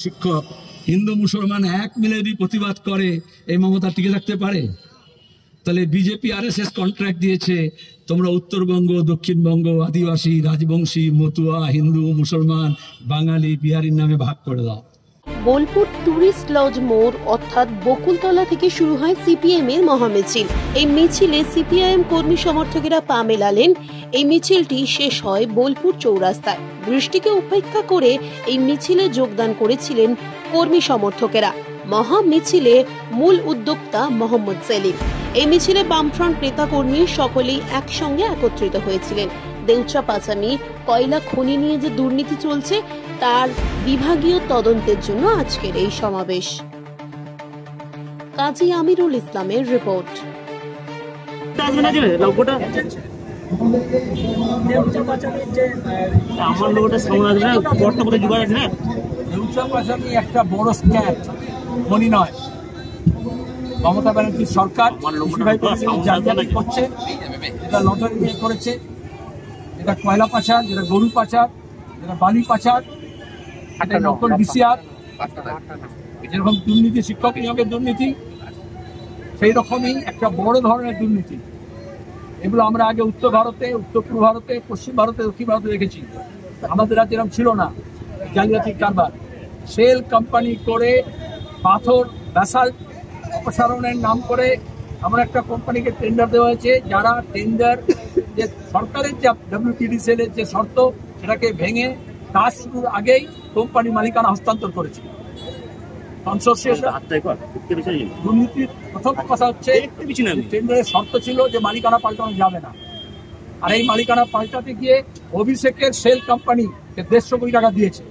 শিক্ষক হিন্দু মুসলমান এক মিলে যদি প্রতিবাদ করে এই মমতা টিকে থাকতে পারে? তাহলে বিজেপি আরএসএস কন্ট্রাক্ট দিয়েছে, তোমরা উত্তরবঙ্গ, দক্ষিণবঙ্গ, আদিবাসী, রাজবংশী, মতুয়া, হিন্দু, মুসলমান, বাঙালি, বিহারির নামে ভাগ করে দাও। বোলপুর টুরিস্ট লজ মোড় অর্থাৎ বকুলতলা থেকে শুরু হয় সিপিএম এর মহামিছিল। এই মিছিলে সিপিআইএম কর্মী সমর্থকেরা পা মেলালেন। এই মিছিলটি শেষ হয় বোলপুর চৌরাস্তায়। বৃষ্টিকে উপেক্ষা করে এই মিছিলে যোগদান করেছিলেন কর্মী সমর্থকেরা। মহা মিছিলে মূল উদ্যোক্তা মোহাম্মদ সেলিম। এই মিছিলে বামফ্রন্ট নেতা কর্মী সকলেই একসঙ্গে একত্রিত হয়েছিলেন। দেউচা পাচামি কয়লা খনি নিয়ে যে দুর্নীতি চলছে তার বিভাগীয় তদন্তের জন্য আজকের এই সমাবেশ। কাজী আমিরুল ইসলামের রিপোর্ট। একটা বড় স্ক্যাম, খনি নয়। মমতা ব্যানার্জির সরকার করছে, এটা লটারি নিয়ে করেছে, এটা কয়লা পাচার, যেটা গরু পাচার, যেটা বালি পাচার, একটা নকল ডিসিআর, যেরকম দুর্নীতি, শিক্ষক নিয়োগের দুর্নীতি, সেই রকমই একটা বড় ধরনের দুর্নীতি। এগুলো আমরা আগে উত্তর ভারতে, উত্তর পূর্ব ভারতে, পশ্চিম ভারতে, দক্ষিণ ভারতে দেখেছি। আমাদের রাজ্যে এরকম ছিল না। জালিয়াতির কারবার, সেল কোম্পানি করে পাথর ব্যাসাল্ট অপসারণের নাম করে আমরা একটা কোম্পানিকে টেন্ডার দেওয়া হয়েছে, যারা টেন্ডার যে সরকারের যে WTDCL এর যে শর্ত সেটাকে ভেঙে কাজ শুরুর আগেই কোম্পানি মালিকানা হস্তান্তর করেছে। দুর্নীতির প্রথম কথা হচ্ছে টেন্ডারের শর্ত ছিল যে মালিকানা পাল্টানো যাবে না, আর এই মালিকানা পাল্টাতে গিয়ে অভিষেকের সেল কোম্পানি 150 কোটি টাকা দিয়েছে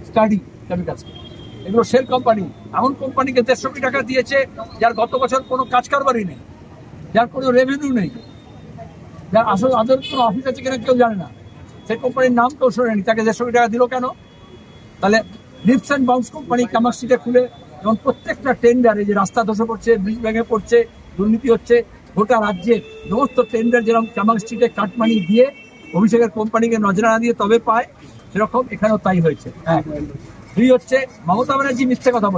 স্টাডি কেমিক্যালসকে। এগুলো সেল কোম্পানি, এমন কোম্পানিকে 150 কোটি টাকা দিয়েছে যার গত বছর কোনো কাজ কারবারই নেই, যার কোনো রেভিনিউ নেই, যার আসল আদর কোনো অফিস আছে কিনা কেউ জানে না। সেই কোম্পানির নাম কেউ শোনেনি, তাকে 150 কোটি টাকা দিল কেন? তাহলে Leaps and Bounds company Camac স্ট্রিটে খুলে এবং প্রত্যেকটা টেন্ডারে যে রাস্তা ধসে পড়ছে, ব্রিজ ভেঙে পড়ছে, দুর্নীতি হচ্ছে, গোটা রাজ্যে সমস্ত টেন্ডার যেরকম কামাক স্ট্রিটে কাটমানি দিয়ে অভিষেকের কোম্পানিকে নজরানা দিয়ে তবে পায়, সেরকম এখানেও তাই হয়েছে। দুই হচ্ছে মমতা ব্যানার্জি মিথ্যে কথা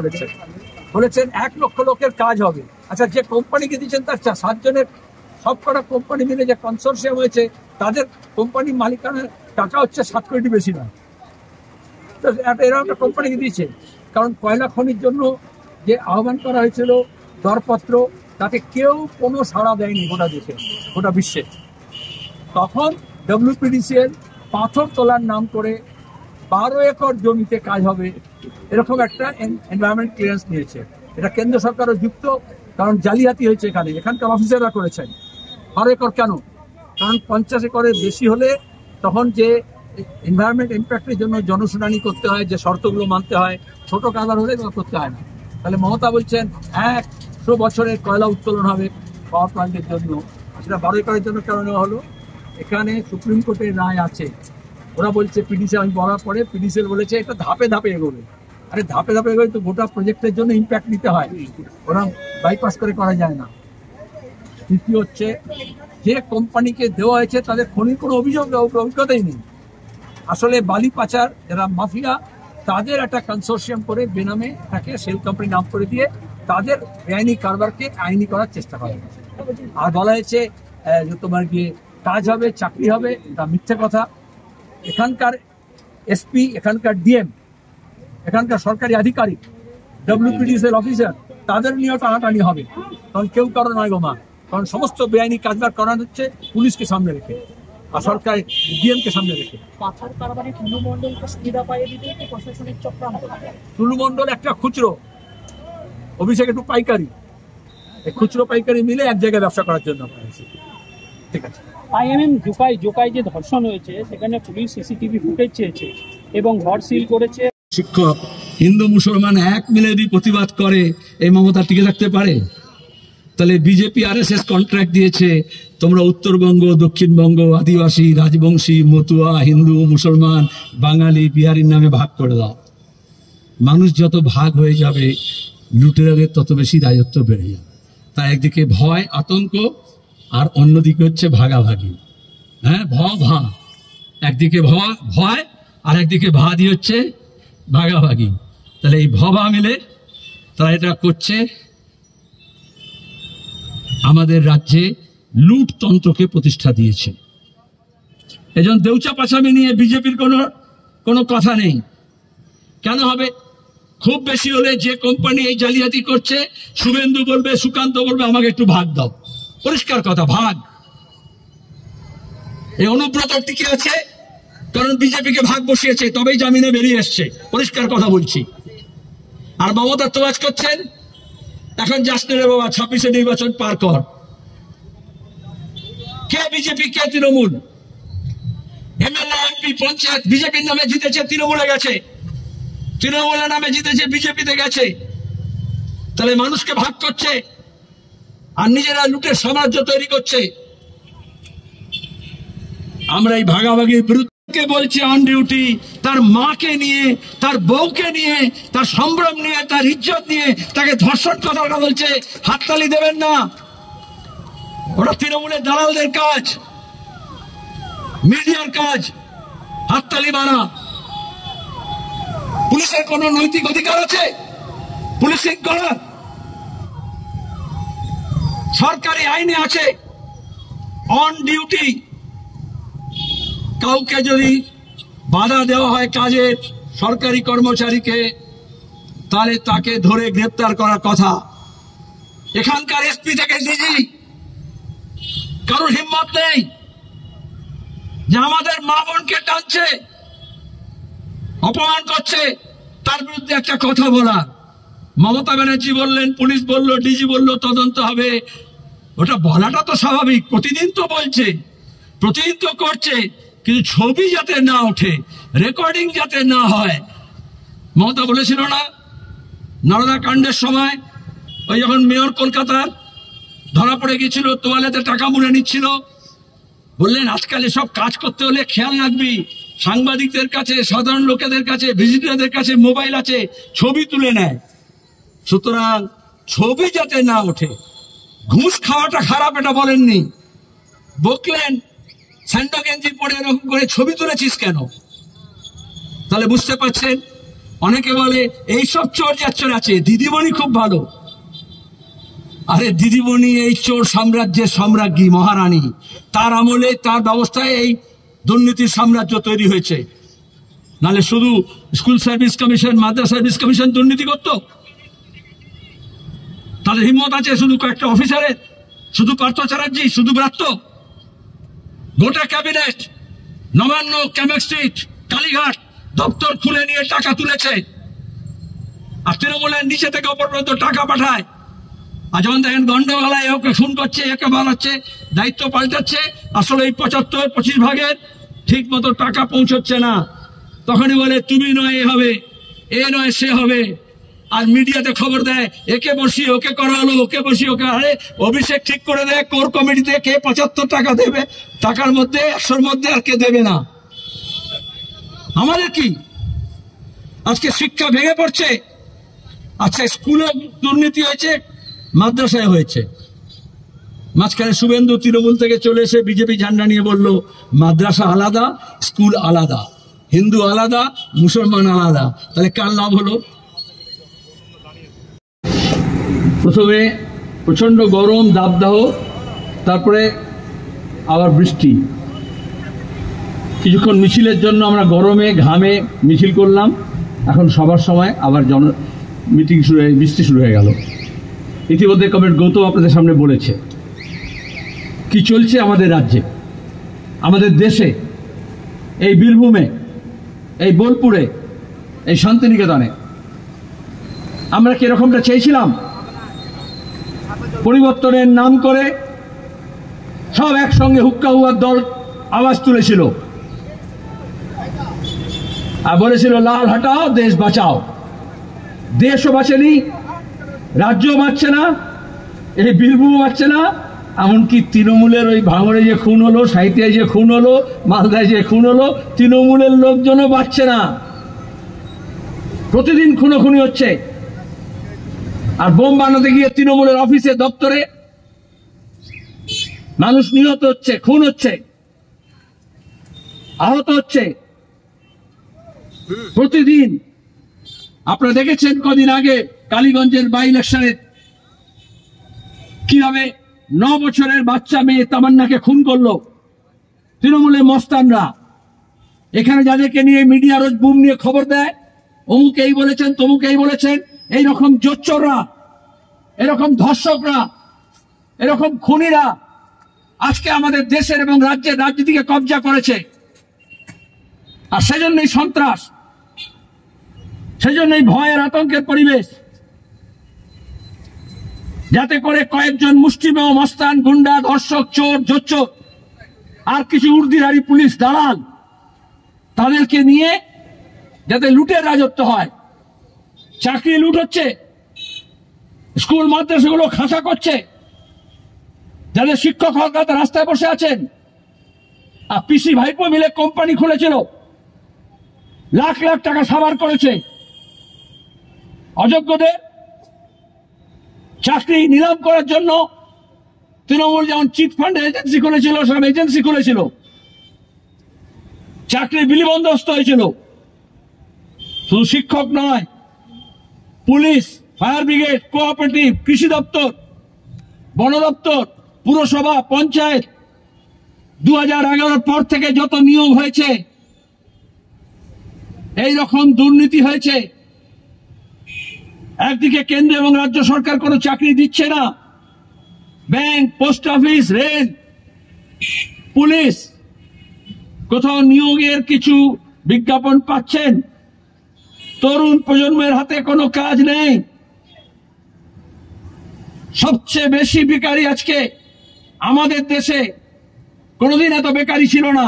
বলেছেন, 1 লক্ষ লোকের কাজ হবে। আচ্ছা, যে কোম্পানিকে দিচ্ছেন তার 7 জনের সবকটা কোম্পানি মিলে যে কনসোর্সিয়াম হয়েছে তাদের কোম্পানি মালিকানার টাকা হচ্ছে 7 কোটি বেশি নয়। এরকম একটা কোম্পানিকে দিয়েছে, কারণ কয়লা খনির জন্য যে আহ্বান করা হয়েছিল দরপত্র, তাতে কেউ কোনো সাড়া দেয়নি গোটা দেশে, গোটা বিশ্বে। তখন WPDCL পাথর তোলার নাম করে 12 একর জমিতে কাজ হবে এরকম একটা এনভায়রনমেন্ট ক্লিয়ারেন্স নিয়েছে। এটা কেন্দ্র সরকারও যুক্ত, কারণ জালিয়াতি হয়েছে এখানে, এখানকার অফিসাররা করেছেন। 12 একর কেন? কারণ 50 একরের বেশি হলে তখন যে এনভায়রনমেন্ট ইম্প্যাক্টের জন্য জনশুনানি করতে হয়, যে শর্তগুলো মানতে হয়, ছোট কারবার হলে করতে হয় না। তাহলে মমতা বলছেন 100 বছরের কয়লা উত্তোলন হবে পাওয়ার প্ল্যান্টের জন্য, সেটা 12 একরের জন্য কেন নেওয়া হলো? এখানে সুপ্রিম কোর্টের রায় আছে। ওরা বলছে PDCL, আমি বলার পরে PDCL বলেছে এটা ধাপে ধাপে এগোবে। আরে ধাপে ধাপে এগোবে তো গোটা প্রজেক্টের জন্য ইম্প্যাক্ট নিতে হয়, ওরা বাইপাস করে করা যায় না। দ্বিতীয় হচ্ছে, যে কোম্পানিকে দেওয়া হয়েছে তাদের খনির কোনো অভিজ্ঞতাই নেই। আসলে বালি পাচার যারা মাফিয়া, তাদের একটা কনসোর্সিয়াম করে বেনামে তাকে সেল কোম্পানি নাম করে দিয়ে তাদের বেআইনি কারবারকে আইনি করার চেষ্টা করা হয়েছে। আর বলা হয়েছে তোমার গিয়ে কাজ হবে, চাকরি হবে, তা মিথ্যে কথা। এখানকার SP, এখানকার DM, এখানকার সরকারি আধিকারিক, WPDCL অফিসার, তাদের নিয়েও টানাটানি হবে, কারণ কেউ কারো নয় গোমা, কারণ সমস্ত বেআইনি কাজবার করানো হচ্ছে পুলিশকে সামনে রেখে আর সরকার DMকে সামনে রেখে। টুলু মন্ডল একটা খুচরো, অভিষেক একটু পাইকারি, এই খুচরো পাইকারি মিলে এক জায়গায় ব্যবসা করার জন্য। ঠিক আছে, IMM জোকাই যে ধর্ষণ হয়েছে সেখানে পুলিশ CCTV ফুটেজ চেয়েছে এবং ঘর সিল করেছে। শিক্ষক হিন্দু মুসলমান এক মিলে যদি প্রতিবাদ করে এই মমতা টিকে থাকতে পারে? তাহলে বিজেপি আরএসএস কন্ট্রাক্ট দিয়েছে, তোমরা উত্তরবঙ্গ, দক্ষিণবঙ্গ, আদিবাসী, রাজবংশী, মতুয়া, হিন্দু, মুসলমান, বাঙালি, বিহারির নামে ভাগ করে দাও। মানুষ যত ভাগ হয়ে যাবে লুটেরাদের তত বেশি রাজত্ব বেড়ে যাবে। তাই একদিকে ভয় আতঙ্ক আর অন্যদিকে হচ্ছে ভাগাভাগি। হ্যাঁ, ভা, একদিকে ভয় আর একদিকে ভা দিয়ে হচ্ছে ভাগাভাগি। তাহলে এই ভবা মিলে তারা এটা করছে, আমাদের রাজ্যে লুটতন্ত্রকে প্রতিষ্ঠা দিয়েছে। এজন্য দেউচা পাচামি নিয়ে বিজেপির কোনো কথা নেই। কেন হবে? খুব বেশি হলে যে কোম্পানি এই জালিয়াতি করছে, শুভেন্দু বলবে, সুকান্ত বলবে আমাকে একটু ভাগ দাও, পরিষ্কার কথা, ভাগ। এই অনুব্রত টিকে আছে কারণ বিজেপিকে ভাগ বসিয়েছে, তবেই জামিনে বেরিয়ে এসছে, পরিষ্কার কথা বলছি। আর মমতা তোয়াজ করছেন, এখন যাস রে বাবা, 26-এ নির্বাচন পার কর। কে বিজেপি, কে তৃণমূল? এমএলএ, এমপি, পঞ্চায়েত বিজেপির নামে জিতেছে, তৃণমূলে গেছে, তৃণমূলের নামে জিতেছে, বিজেপিতে গেছে। তাহলে মানুষকে ভাগ করছে আর নিজেরা লুটের সাম্রাজ্য তৈরি করছে। আমরা এই ভাগাভাগির বিরুদ্ধে বলছি, অন ডিউটি তার মাকে নিয়ে, তার বউকে নিয়ে, তার সম্ভ্রম নিয়ে, তার ইজ্জত নিয়ে তাকে ধর্ষণ কথা বলছে, হাততালি দেবেন না। ওটা তৃণমূলের দালালদের কাজ, মিডিয়ার কাজ, হাততালি মারা। পুলিশের কোন নৈতিক অধিকার আছে পুলিশিং করার? সরকারি আইনে আছে অন ডিউটি কাউকে যদি বাধা দেওয়া হয় কাজের, সরকারি কর্মচারীকে, তাহলে তাকে ধরে গ্রেপ্তার করার কথা। এখানকার এসপি থেকে ডিজি কারোর হিম্মত নেই যে আমাদের মা বোনকে টানছে, অপমান করছে, তার বিরুদ্ধে একটা কথা বলা। মমতা ব্যানার্জি বললেন, পুলিশ বলল, ডিজি বলল তদন্ত হবে। ওটা বলাটা তো স্বাভাবিক, প্রতিদিন তো বলছে, প্রতিদিন তো করছে, কিন্তু ছবি যাতে না ওঠে, রেকর্ডিং যাতে না হয়। মমতা বলেছিল না নরদা কাণ্ডের সময়, ওই যখন মেয়র কলকাতার ধরা পড়ে গেছিল, তোয়ালেতে টাকা মুড়ে নিচ্ছিল, বললেন আজকাল এসব কাজ করতে হলে খেয়াল রাখবি, সাংবাদিকদের কাছে, সাধারণ লোকেদের কাছে, ভিজিটরদের কাছে মোবাইল আছে, ছবি তুলে নেয়। সুতরাং ছবি যাতে না ওঠে। ঘুষ খাওয়াটা খারাপ এটা বলেননি, বকলেন স্যান্ডো গেঞ্জি পরে এরকম করে ছবি তুলেছিস কেন? তাহলে বুঝতে পারছেন। অনেকে বলে এইসব চোর যাচ্চর আছে, দিদিমণি খুব ভালো। আরে দিদিমণি এই চোর সাম্রাজ্যের সম্রাজ্ঞী, মহারানী। তার আমলে, তার ব্যবস্থায় এই দুর্নীতির সাম্রাজ্য তৈরি হয়েছে। নালে শুধু স্কুল সার্ভিস কমিশন, মাদ্রাসা সার্ভিস কমিশন দুর্নীতি করত? তাদের হিম্মত আছে শুধু কয়েকটা অফিসারের? শুধু পার্থ চ্যাটার্জি, শুধু ব্রাত্য? গোটা ক্যাবিনেট, নবান্ন, ক্যামেক স্ট্রিট, কালীঘাট দপ্তর খুলে নিয়ে টাকা তুলেছে। আর তৃণমূলের নিচে থেকে ওপর পর্যন্ত টাকা পাঠায়। আর যখন দেখেন গন্ডগোলায় ওকে খুন করছে, একে বাড়াচ্ছে, দায়িত্ব পাল্টাচ্ছে, আসলে এই 75-25 ভাগের ঠিক মতো টাকা পৌঁছচ্ছে না, তখনই বলে তুমি নয় এ হবে, এ নয় সে হবে। আর মিডিয়াতে খবর দেয় একে বসিয়ে ওকে করা হলো, ওকে বসিয়ে ওকে। আরে অভিষেক ঠিক করে দেয় কোর কমিটিতে কে 75 টাকা দেবে, টাকার মধ্যে 100-র মধ্যে আর কে দেবে না। আমাদের কি আজকে শিক্ষা ভেঙে পড়ছে? আচ্ছা, স্কুলে দুর্নীতি হয়েছে, মাদ্রাসায় হয়েছে। মাঝখানে শুভেন্দু তৃণমূল থেকে চলে এসে বিজেপি ঝান্ডা নিয়ে বলল মাদ্রাসা আলাদা, স্কুল আলাদা, হিন্দু আলাদা, মুসলমান আলাদা। তাহলে কার লাভ হলো? প্রথমে প্রচন্ড গরম, দাবদাহ, তারপরে আবার বৃষ্টি। কিছুক্ষণ মিছিলের জন্য আমরা গরমে ঘামে মিছিল করলাম, এখন সবার সময় আবার মিটিং শুরু হয়ে, বৃষ্টি শুরু হয়ে গেল। ইতিমধ্যে কমরেড গৌতম আপনাদের সামনে বলেছে কি চলছে আমাদের রাজ্যে, আমাদের দেশে, এই বীরভূমে, এই বোলপুরে, এই শান্তিনিকেতনে। আমরা কি এরকমটা চেয়েছিলাম? পরিবর্তনের নাম করে সব একসঙ্গে হুক্কা হুয়ার দল আওয়াজ তুলেছিল আর বলেছিল লাল হটাও, দেশ বাঁচাও। দেশও বাঁচেনি, রাজ্যও বাঁচছে না, এই বীরভূম বাঁচছে না। এমনকি তৃণমূলের ওই ভাঙড়ে যে খুন হলো, সাহিত্যায় যে খুন হলো, মালদায় যে খুন হলো, তৃণমূলের লোকজনও বাঁচছে না। প্রতিদিন খুনোখুনি হচ্ছে। আর বোম বানাতে গিয়ে তৃণমূলের অফিসে, দপ্তরে মানুষ নিহত হচ্ছে, খুন হচ্ছে, আহত হচ্ছে প্রতিদিন। আপনারা দেখেছেন কদিন আগে কালীগঞ্জের বাই ইলেকশনে কিভাবে 9 বছরের বাচ্চা মেয়ে তামান্নাকে খুন করলো তৃণমূলের মস্তানরা। এখানে যাদেরকে নিয়ে মিডিয়া রোজ বুম নিয়ে খবর দেয়, অমুক এই বলেছেন তমুক এই বলেছেন, এইরকম জোচ্চররা, এরকম ধর্ষকরা, এরকম খুনিরা আজকে আমাদের দেশের এবং রাজ্যের রাজনীতিকে কবজা করেছে। আর সেজন্যই সন্ত্রাস, সেজন্যই ভয়ের আতঙ্কের পরিবেশ, যাতে করে কয়েকজন মুষ্টিমেয় মস্তান, গুন্ডা, ধর্ষক, চোর, জোচ্চর আর কিছু উর্দিধারী পুলিশ দালাল তাদেরকে নিয়ে যাতে লুটের রাজত্ব হয়। চাকরি লুট হচ্ছে, স্কুল মাদ্রাসাগুলো খাসা করছে, যাদের শিক্ষক হওয়ার রাস্তায় বসে আছেন। আর পিসি ভাইপো মিলে কোম্পানি খুলেছিল, লাখ লাখ টাকা সাবার করেছে। অযোগ্যদের চাকরি নিলাম করার জন্য তৃণমূল যেমন চিট ফান্ড এজেন্সি খুলেছিল, সব এজেন্সি খুলেছিল, চাকরি বিলি বন্দোবস্ত হয়েছিল। শুধু শিক্ষক নয়, পুলিশ, ফায়ার ব্রিগেড, কোঅপারেটিভ, কৃষি দপ্তর, বন দপ্তর, পুরসভা, পঞ্চায়েত 2011 পর থেকে যত নিয়োগ হয়েছে এই রকম দুর্নীতি হয়েছে। একদিকে কেন্দ্র এবং রাজ্য সরকার কোনো চাকরি দিচ্ছে না, bank, post office, rail, police কোথাও নিয়োগের কিছু বিজ্ঞাপন পাচ্ছেন, তরুণ প্রজন্মের হাতে কোনো কাজ নেই। সবচেয়ে বেশি বেকারি আজকে আমাদের দেশে, কোনোদিন এত বেকারি ছিল না।